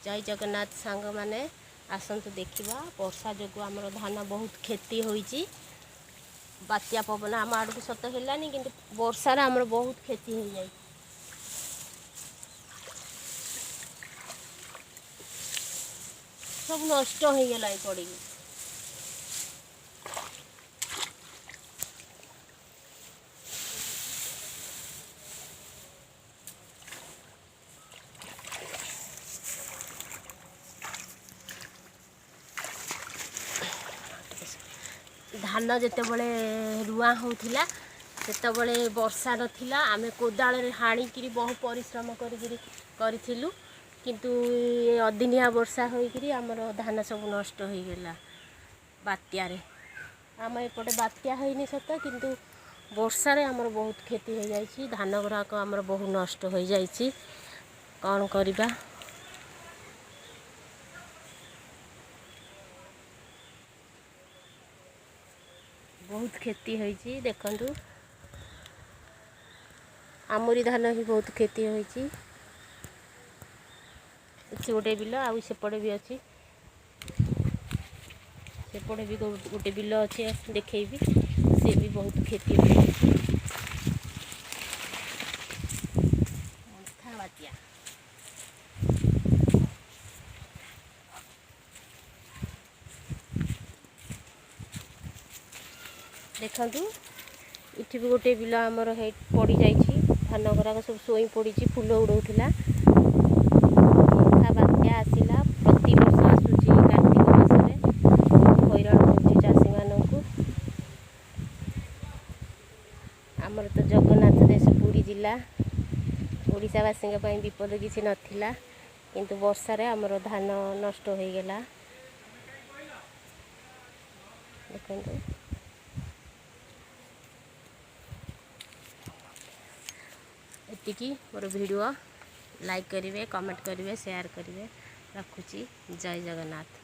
जय जगन्नाथ सांग माने आसतु देखा वर्षा जो आमर धान बहुत क्षति होती बात्या पवन आम आड़ को सत है कि वर्षार आमर बहुत क्षति हो जाए सब नष्ट हो गला पड़ी धान जितेबले रुआ होता सेतबले वर्षा नथिला आमे कोदाल हाणिकी बहु परिश्रम करूँ किंतु अदिनिया वर्षा होइकरी आमर धान सब नष्ट हो गला बात्यारे आम एपटे बात्या होइनी सत किंतु वर्षारे आमर बहुत क्षति हो जाइए धान गुराक आमर बहुत नष्ट हो जाइए कौन करिबा बहुत क्षति होइए देखंतु आमरी धान भी बहुत क्षति होइए गोटे बिल आउ सेपटे भी अच्छी सेपटे भी गोटे बिल अच्छे देखेबी से भी बहुत क्षति बात्या देखंतु इठी भी गोटे बिल आमर पड़ जाइए धान गुराक सब शोई पड़ी फूल उड़ौला बात्या आसला प्रति वर्ष आसूची कार्तिक मासरे हैरान कर चाषी मानू आमर तो जगन्नाथ देश पुरी जिला ओडावासी विपद किसी नाला किंतु वर्षार आमर धान नष्ट हो गला देखो एतिकी मोर वीडियो लाइक करेंगे कमेंट करेंगे शेयर करेंगे रखुची जय जगन्नाथ।